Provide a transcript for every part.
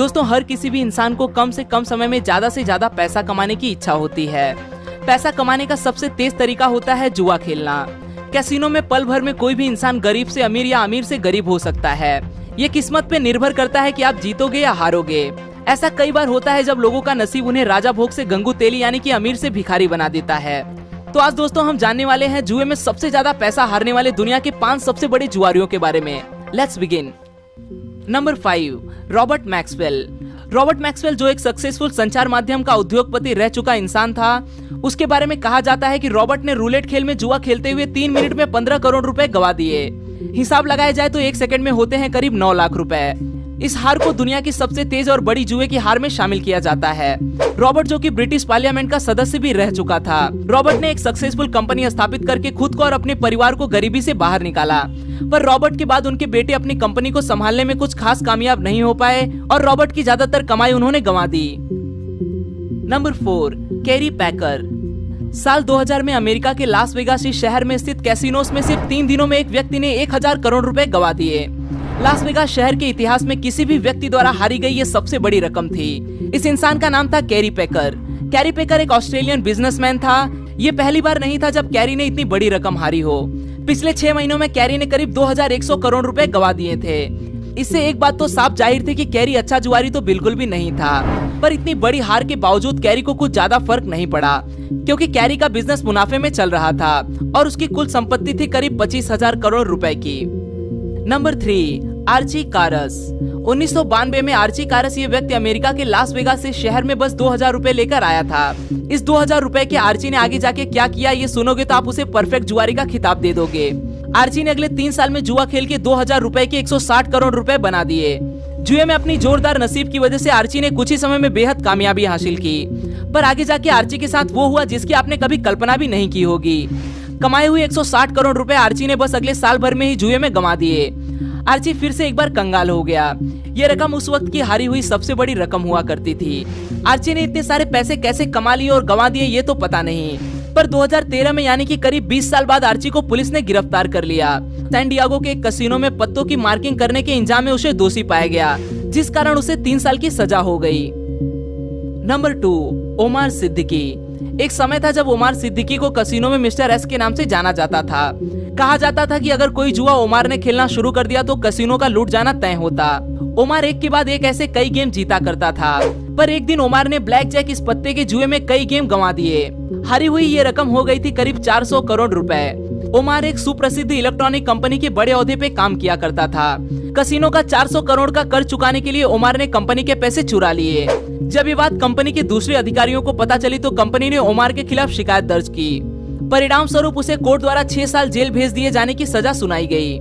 दोस्तों हर किसी भी इंसान को कम से कम समय में ज्यादा से ज्यादा पैसा कमाने की इच्छा होती है। पैसा कमाने का सबसे तेज तरीका होता है जुआ खेलना। कैसीनो में पल भर में कोई भी इंसान गरीब से अमीर या अमीर से गरीब हो सकता है। ये किस्मत पे निर्भर करता है कि आप जीतोगे या हारोगे। ऐसा कई बार होता है जब लोगों का नसीब उन्हें राजा भोग से गंगू तेली यानी कि अमीर से भिखारी बना देता है। तो आज दोस्तों हम जानने वाले हैं जुए में सबसे ज्यादा पैसा हारने वाले दुनिया के 5 सबसे बड़े जुआरियों के बारे में। Let's begin. Number 5, Robert Maxwell. Robert Maxwell जो एक सक्सेसफुल संचार माध्यम का उद्योगपति रह चुका इंसान था, उसके बारे में कहा जाता है कि रॉबर्ट ने रूलेट खेल में जुआ खेलते हुए 3 मिनट में 15 करोड़ रुपए गवा दिए। हिसाब लगाया जाए तो 1 सेकंड में होते हैं करीब 9 लाख रुपए। इस हार को दुनिया की सबसे तेज और बड़ी जुए की हार में शामिल किया जाता है। रॉबर्ट जो कि ब्रिटिश पार्लियामेंट का सदस्य भी रह चुका था। रॉबर्ट ने एक सक्सेसफुल कंपनी स्थापित करके खुद को और अपने परिवार को गरीबी से बाहर निकाला। पर रॉबर्ट के बाद उनके बेटे अपनी कंपनी को संभालने में कुछ खास कामयाब नहीं हो पाए और रॉबर्ट की ज्यादातर कमाई उन्होंने गंवा दी। नंबर 4, कैरी पैकर। साल 2000 में अमेरिका के लास वेगास शहर में स्थित कैसीनोस में सिर्फ 3 दिनों में एक व्यक्ति ने 1000 करोड़ रुपए गवा दिए। लास वेगास शहर के इतिहास में किसी भी व्यक्ति द्वारा हारी गई ये सबसे बड़ी रकम थी। इस इंसान का नाम था कैरी पैकर। कैरी पैकर एक ऑस्ट्रेलियन बिजनेसमैन था। ये पहली बार नहीं था जब कैरी ने इतनी बड़ी रकम हारी हो। पिछले 6 महीनों में कैरी ने करीब 2100 करोड़ रुपए गवा दिए थे। इससे एक बात तो साफ जाहिर थी कि कैरी अच्छा जुआरी तो बिल्कुल भी नहीं था। पर इतनी बड़ी हार के बावजूद कैरी को कुछ ज्यादा फर्क नहीं पड़ा, क्योंकि कैरी का बिजनेस मुनाफे में चल रहा था और उसकी कुल संपत्ति थी करीब 25,000 करोड़ रुपए की। Number 3, Archie cars. 1992 में आर्ची कारस ये व्यक्ति अमेरिका के लास वेगास से शहर में बस 2000 रुपए लेकर आया था। इस 2000 रुपए के आर्ची ने आगे जाके क्या किया ये सुनोगे तो आप उसे परफेक्ट जुआरी का खिताब दे दोगे। आर्ची ने अगले 3 साल में जुआ खेल के 2000 रुपए के 160 करोड़ रुपए बना दिए। जुए में अपनी जोरदार नसीब की वजह से आर्ची ने कुछ ही समय में बेहद कामयाबी हासिल की। पर आगे जाके आर्ची के साथ वो हुआ जिसकी आपने कभी कल्पना भी नहीं की होगी। कमाए हुए 160 करोड़ रुपए आर्ची ने बस अगले साल भर में ही जुए में गंवा दिए। आर्ची फिर से एक बार कंगाल हो गया। ये रकम उस वक्त की हारी हुई सबसे बड़ी रकम हुआ करती थी। आर्ची ने इतने सारे पैसे कैसे कमा लिए और गंवा दिए ये तो पता नहीं, पर 2013 में यानी कि करीब 20 साल बाद आर्ची को पुलिस ने गिरफ्तार कर लिया। सैन डिएगो के एक कसिनो में पत्तों की मार्किंग करने के इल्जाम में उसे दोषी पाया गया, जिस कारण उसे 3 साल की सजा हो गई। नंबर 2, ओमार सिद्दीकी। एक समय था जब ओमार सिद्दीकी को कसिनो में मिस्टर एस के नाम से जाना जाता था। कहा जाता था कि अगर कोई जुआ ओमार ने खेलना शुरू कर दिया तो कसिनो का लूट जाना तय होता। ओमार एक के बाद एक ऐसे कई गेम जीता करता था, पर एक दिन ओमार ने ब्लैक जैक इस पत्ते के जुए में कई गेम गंवा दिए। हारी हुई ये रकम हो गई थी करीब 400 करोड़ रुपए। ओमार एक सुप्रसिद्ध इलेक्ट्रॉनिक कंपनी के बड़े ओहदे पे काम किया करता था। कसिनो का 400 करोड़ का कर्ज चुकाने के लिए ओमार ने कंपनी के पैसे चुरा लिए। जब ये बात कंपनी के दूसरे अधिकारियों को पता चली तो कंपनी ने ओमार के खिलाफ शिकायत दर्ज की। परिणाम स्वरूप उसे कोर्ट द्वारा 6 साल जेल भेज दिए जाने की सजा सुनाई गई।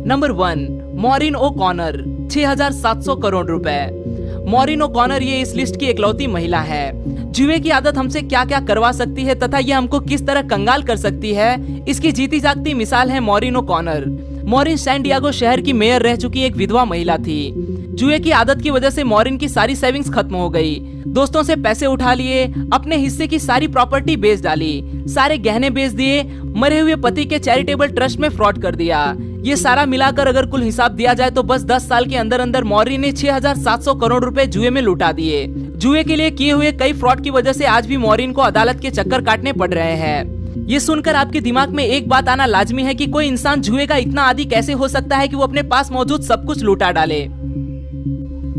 नंबर 1, मॉरिन ओ कॉनर। 6700 करोड़ रुपए। मॉरिन ओ कॉनर ये इस लिस्ट की इकलौती महिला है। जुए की आदत हमसे क्या क्या करवा सकती है तथा ये हमको किस तरह कंगाल कर सकती है, इसकी जीती जागती मिसाल है मॉरिन ओ कॉनर। मॉरिन सैन डिएगो शहर की मेयर रह चुकी एक विधवा महिला थी। जुए की आदत की वजह से मॉरिन की सारी सेविंग्स खत्म हो गई। दोस्तों से पैसे उठा लिए, अपने हिस्से की सारी प्रॉपर्टी बेच डाली, सारे गहने बेच दिए, मरे हुए पति के चैरिटेबल ट्रस्ट में फ्रॉड कर दिया। ये सारा मिलाकर अगर कुल हिसाब दिया जाए तो बस 10 साल के अंदर अंदर मॉरिन ने 6700 करोड़ रुपए जुए में लुटा दिए। जुए के लिए किए हुए कई फ्रॉड की वजह से आज भी मॉरिन को अदालत के चक्कर काटने पड़ रहे हैं। ये सुनकर आपके दिमाग में एक बात आना लाजमी है कि कोई इंसान जुए का इतना आदी कैसे हो सकता है कि वो अपने पास मौजूद सब कुछ लुटा डाले।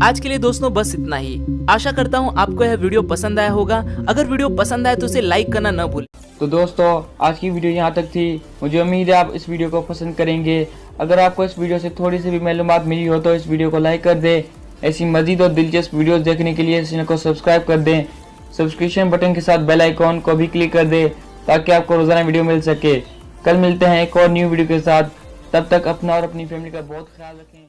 आज के लिए दोस्तों बस इतना ही। आशा करता हूँ आपको यह वीडियो पसंद आया होगा। अगर वीडियो पसंद आए तो उसे लाइक करना न भूलें। तो दोस्तों आज की वीडियो यहाँ तक थी। मुझे उम्मीद है आप इस वीडियो को पसंद करेंगे। अगर आपको इस वीडियो से थोड़ी सी भी मालूमात मिली हो तो इस वीडियो को लाइक कर दें। ऐसी मजीद और दिलचस्प वीडियोस देखने के लिए चैनल को सब्सक्राइब कर दें। सब्सक्रिप्शन बटन के साथ बेल आइकॉन को भी क्लिक कर दें ताकि आपको रोजाना वीडियो मिल सके। कल मिलते हैं एक और न्यू वीडियो के साथ। तब तक अपना और अपनी फैमिली का बहुत ख्याल रखें।